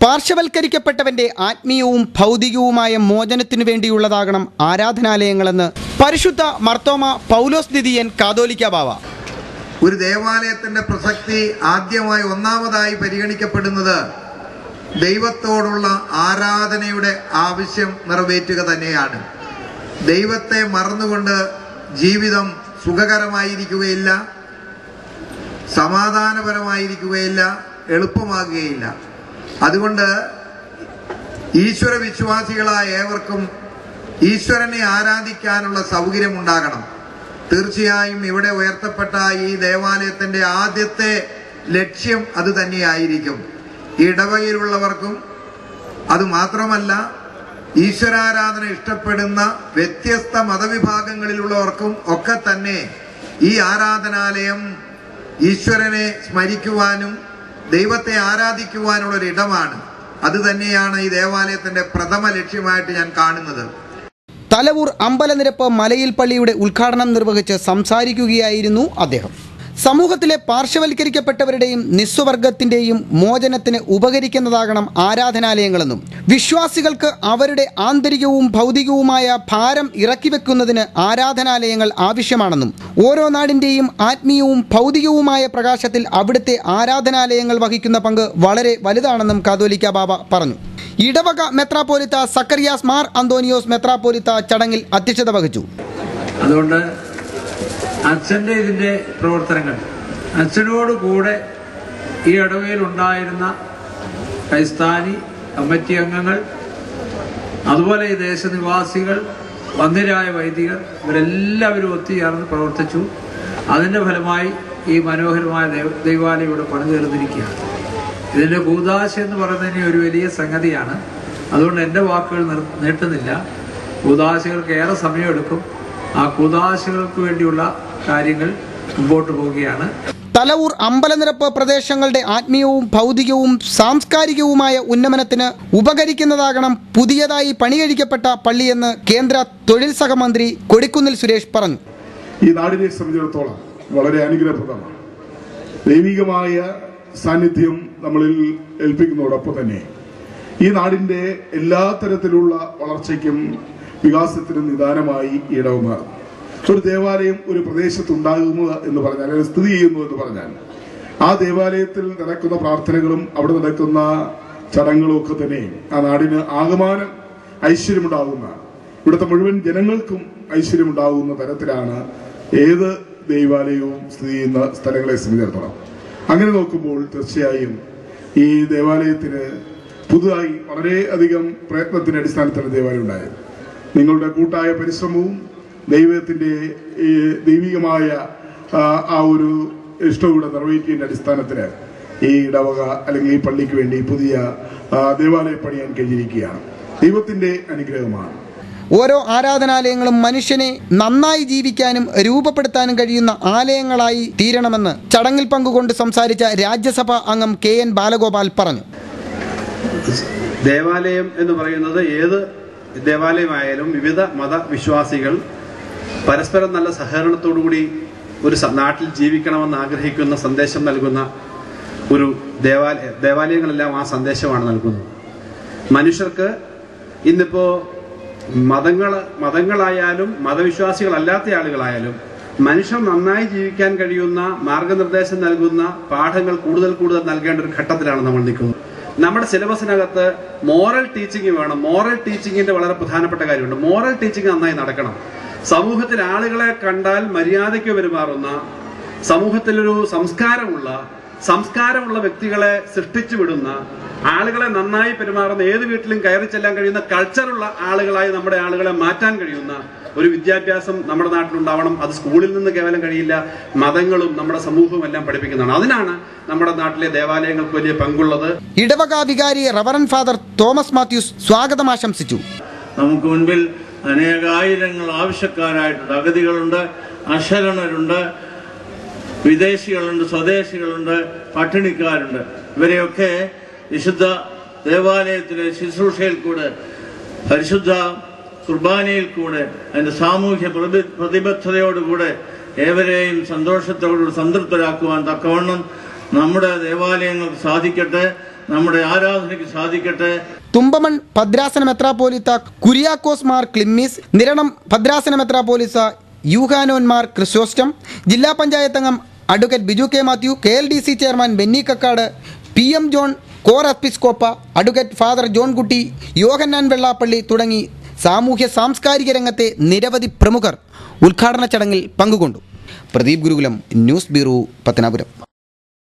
പാർശ്വവൽക്കരിക്കപ്പെട്ടവന്റെ ആത്മീയവും ഭൗതികവുമായ മോചനത്തിനു വേണ്ടിയുള്ളതാകണം ആരാധനാലയങ്ങളെന്ന് പരിശുദ്ധ മർത്തോമ പൗലോസ് ദിദിയൻ കാതോലിക്ക ബാവ. ഒരു ദേവാലയത്തിന്റെ പ്രസക്തി ആദ്യമായി ഒന്നാമതായി പരിഗണിക്കപ്പെടുന്നത് ദൈവത്തോടുള്ള ആരാധനയുടെ ആവശ്യം നിറവേറ്റുക തന്നെയാണ്. ദൈവത്തെ മറന്നുകൊണ്ട് ജീവിതം സുഖകരമായിരിക്കുകയില്ല, സമാധാനപരമായിരിക്കുകയില്ല, എളുപ്പമാകുകയില്ല. അതുകൊണ്ട് ഈശ്വര വിശ്വാസികളായ ഏവർക്കും ഈശ്വരനെ ആരാധിക്കാനുള്ള സൗകര്യം ഉണ്ടാകണം. തീർച്ചയായും ഇവിടെ ഉയർത്തപ്പെട്ട ഈ ദേവാലയത്തിന്റെ ആദ്യത്തെ ലക്ഷ്യം അത് തന്നെയായിരിക്കും. ഇടവകയിലുള്ളവർക്കും അതുമാത്രമല്ല ഈശ്വരാരാധന ഇഷ്ടപ്പെടുന്ന വ്യത്യസ്ത മതവിഭാഗങ്ങളിലുള്ളവർക്കും ഒക്കെ തന്നെ ഈ ആരാധനാലയം ഈശ്വരനെ സ്മരിക്കുവാനും ദൈവത്തെ ആരാധിക്കുവാനുള്ളൊരിടമാണ്. അത് തന്നെയാണ് ഈ ദേവാലയത്തിന്റെ പ്രഥമ ലക്ഷ്യമായിട്ട് ഞാൻ കാണുന്നത്. തലവൂർ അമ്പലനിരപ്പ് മലയിൽ പള്ളിയുടെ ഉദ്ഘാടനം നിർവഹിച്ച് സംസാരിക്കുകയായിരുന്നു അദ്ദേഹം. സമൂഹത്തിലെ പാർശ്വവൽക്കരിക്കപ്പെട്ടവരുടെയും നിസ്വവർഗത്തിന്റെയും മോചനത്തിന് ഉപകരിക്കുന്നതാകണം ആരാധനാലയങ്ങളെന്നും വിശ്വാസികൾക്ക് അവരുടെ ആന്തരികവും ഭൗതികവുമായ ഭാരം ഇറക്കിവെക്കുന്നതിന് ആരാധനാലയങ്ങൾ ആവശ്യമാണെന്നും ഓരോ നാടിന്റെയും ആത്മീയവും ഭൗതികവുമായ പ്രകാശത്തിൽ അവിടുത്തെ ആരാധനാലയങ്ങൾ വഹിക്കുന്ന പങ്ക് വളരെ വലുതാണെന്നും കാതോലിക്ക ബാവ പറഞ്ഞു. ഇടവക മെത്രാപ്പോലിത്ത സക്കറിയാസ് മാർ അന്തോണിയോസ് മെത്രാപ്പോലിത്ത ചടങ്ങിൽ അധ്യക്ഷത വഹിച്ചു. അതുകൊണ്ട് അച്ഛൻ്റെ ഇതിൻ്റെ പ്രവർത്തനങ്ങൾ, അച്ഛനോട് കൂടെ ഈ ഇടവകയിൽ ഉണ്ടായിരുന്ന ക്രൈസ്താനി കമ്മിറ്റി അംഗങ്ങൾ, അതുപോലെ ഈ ദേശനിവാസികൾ, വന്ധ്യരായ വൈദികർ, ഇവരെല്ലാവരും ഒത്തുചേർന്ന് പ്രവർത്തിച്ചു. അതിൻ്റെ ഫലമായി ഈ മനോഹരമായ ദൈവാലയം ഇവിടെ പണിതു തീർന്നിരിക്കുകയാണ്. ഇതിൻ്റെ കൂദാശ എന്ന് പറയുന്നതിന് ഒരു വലിയ സംഗതിയാണ്. അതുകൊണ്ട് എൻ്റെ വാക്കുകൾ നീട്ടുന്നില്ല. കൂദാശകൾക്ക് ഏറെ സമയമെടുക്കും. ആ കൂദാശകൾക്ക് വേണ്ടിയുള്ള കാര്യങ്ങൾ മുമ്പോട്ട് പോവുകയാണ്. തലവൂർ അമ്പലനിരപ്പ് പ്രദേശങ്ങളുടെ ആത്മീയവും ഭൗതികവും സാംസ്കാരികവുമായ ഉന്നമനത്തിന് ഉപകരിക്കുന്നതാകണം പുതിയതായി പണികഴിക്കപ്പെട്ട പള്ളിയെന്ന് കേന്ദ്ര തൊഴിൽ സഹമന്ത്രി കൊടിക്കുന്നിൽ സുരേഷ് പറഞ്ഞു. ഈ നാടിനെ സംബന്ധിച്ചിടത്തോളം വളരെ അനുഗ്രഹപ്രദമാണ്. ദൈവികമായ സാന്നിധ്യം നമ്മളിൽ ഏൽപ്പിക്കുന്നതോടൊപ്പം തന്നെ ഈ നാടിന്റെ എല്ലാ തരത്തിലുള്ള വളർച്ചയ്ക്കും വികാസത്തിനും നിദാനമായി ഇടവമാറും. ഒരു ദേവാലയം ഒരു പ്രദേശത്തുണ്ടാകുന്നു എന്ന് പറഞ്ഞാൽ, അല്ലെങ്കിൽ സ്ഥിതി ചെയ്യുന്നു എന്ന് പറഞ്ഞാൽ, ആ ദേവാലയത്തിൽ നടക്കുന്ന പ്രാർത്ഥനകളും അവിടെ നടക്കുന്ന ചടങ്ങുകളും ഒക്കെ തന്നെ ആ നാടിന് ആകമാനം ഐശ്വര്യമുണ്ടാകുന്ന, ഇവിടുത്തെ മുഴുവൻ ജനങ്ങൾക്കും ഐശ്വര്യമുണ്ടാകുന്ന തരത്തിലാണ് ഏത് ദേവാലയവും സ്ഥിതി ചെയ്യുന്ന സ്ഥലങ്ങളെ സംബന്ധിച്ചിടത്തോളം. അങ്ങനെ നോക്കുമ്പോൾ തീർച്ചയായും ഈ ദേവാലയത്തിന് പുതുതായി വളരെയധികം പ്രയത്നത്തിന്റെ അടിസ്ഥാനത്തിലാണ് ദേവാലയം ഉണ്ടായത്. നിങ്ങളുടെ കൂട്ടായ പരിശ്രമവും ദൈവത്തിന്റെ ദൈവികമായ ആ ഒരു ഇഷ്ടവും നിറവേറ്റിയതിന്റെ അടിസ്ഥാനത്തിൽ ഈ ഇടവക അല്ലെങ്കിൽ ഈ പള്ളിക്ക് വേണ്ടി പുതിയ ദേവാലയം പണിയാൻ കഴിഞ്ഞിരിക്കുകയാണ്. ദൈവത്തിന്റെ അനുഗ്രഹമാണ്. ഓരോ ആരാധനാലയങ്ങളും മനുഷ്യനെ നന്നായി ജീവിക്കാനും രൂപപ്പെടുത്താനും കഴിയുന്ന ആലയങ്ങളായി തീരണമെന്ന് ചടങ്ങിൽ പങ്കുകൊണ്ട് സംസാരിച്ച രാജ്യസഭാ അംഗം KN ബാലഗോപാൽ പറഞ്ഞു. ദേവാലയം എന്ന് പറയുന്നത് ഏത് ദേവാലയമായാലും വിവിധ മതവിശ്വാസികൾ പരസ്പരം നല്ല സഹകരണത്തോടുകൂടി ഒരു നാട്ടിൽ ജീവിക്കണമെന്ന് ആഗ്രഹിക്കുന്ന സന്ദേശം നൽകുന്ന ഒരു ദേവാലയങ്ങളെല്ലാം ആ സന്ദേശമാണ് നൽകുന്നത്. മനുഷ്യർക്ക് ഇന്നിപ്പോ മതങ്ങളായാലും മതവിശ്വാസികളല്ലാത്ത ആളുകളായാലും മനുഷ്യർ നന്നായി ജീവിക്കാൻ കഴിയുന്ന മാർഗനിർദ്ദേശം നൽകുന്ന പാഠങ്ങൾ കൂടുതൽ നൽകേണ്ട ഒരു ഘട്ടത്തിലാണ് നമ്മൾ നിൽക്കുന്നത്. നമ്മുടെ സിലബസിനകത്ത് മോറൽ ടീച്ചിങ് വേണം. മോറൽ ടീച്ചിങ്ങിന്റെ വളരെ പ്രധാനപ്പെട്ട കാര്യമുണ്ട്. മോറൽ ടീച്ചിങ് നന്നായി നടക്കണം. സമൂഹത്തിൽ ആളുകളെ കണ്ടാൽ മര്യാദയ്ക്ക് പെരുമാറുന്ന, സമൂഹത്തിലൊരു സംസ്കാരമുള്ള വ്യക്തികളെ സൃഷ്ടിച്ചു വിടുന്ന, ആളുകളെ നന്നായി പെരുമാറുന്ന, ഏത് വീട്ടിലും കയറി ചെല്ലാൻ കഴിയുന്ന കൾച്ചറുള്ള ആളുകളായി നമ്മുടെ ആളുകളെ മാറ്റാൻ കഴിയുന്ന ഒരു വിദ്യാഭ്യാസം നമ്മുടെ നാട്ടിലുണ്ടാവണം. അത് സ്കൂളിൽ നിന്ന് കേവലം കഴിയില്ല, മതങ്ങളും നമ്മുടെ സമൂഹവും എല്ലാം പഠിപ്പിക്കുന്നതാണ്. അതിനാണ് നമ്മുടെ നാട്ടിലെ ദേവാലയങ്ങൾക്ക് വലിയ പങ്കുള്ളത്. ഇടവക വികാരി റവറൻ ഫാദർ തോമസ് മാത്യൂസ് സ്വാഗതം ആശംസിച്ചു. നമുക്ക് മുൻപിൽ അനേകായിരങ്ങൾ ആവശ്യക്കാരായിട്ടുണ്ട്. അഗതികളുണ്ട്, അശരണരുണ്ട്, വിദേശികളുണ്ട്, സ്വദേശികളുണ്ട്, പട്ടിണിക്കാരുണ്ട്. ഇവരെയൊക്കെ വിശുദ്ധ ദേവാലയത്തിലെ ശുശ്രൂഷയിൽ കൂടെ, പരിശുദ്ധ കുർബാനയിൽ കൂടെ, അതിന്റെ സാമൂഹ്യ പ്രതിബദ്ധതയോടുകൂടെ ഏവരെയും സന്തോഷത്തോടുകൂടി സംതൃപ്തരാക്കുവാൻ തക്കവണ്ണം നമ്മുടെ ദേവാലയങ്ങൾക്ക് സാധിക്കട്ടെ. നമ്മുടെ ആരാധനയ്ക്ക് സാധിക്കട്ടെ. തുമ്പമൺ ഭദ്രാസന മെത്രാപ്പോലിത്ത കുര്യാക്കോസ് മാർ ക്ലിമ്മീസ്, നിരണം ഭദ്രാസന മെത്രാപ്പോലിത്ത യൂഹാനോൻ മാർ ക്രിസോസ്റ്റം, ജില്ലാ പഞ്ചായത്ത് അംഗം advocate Biju K Mathew, KLDC chairman Benny Kakkad, PM John, കോർ എപ്പിസ്കോപ്പ അഡ്വക്കേറ്റ് ഫാദർ ജോൺ കുട്ടി, യോഹന്നാൻ വെള്ളാപ്പള്ളി തുടങ്ങി സാമൂഹ്യ സാംസ്കാരിക രംഗത്തെ നിരവധി പ്രമുഖർ ഉദ്ഘാടന ചടങ്ങിൽ പങ്കുകൊണ്ടു. പ്രദീപ് ഗുരുകുലം, ന്യൂസ് ബ്യൂറോ, പത്തനാപുരം.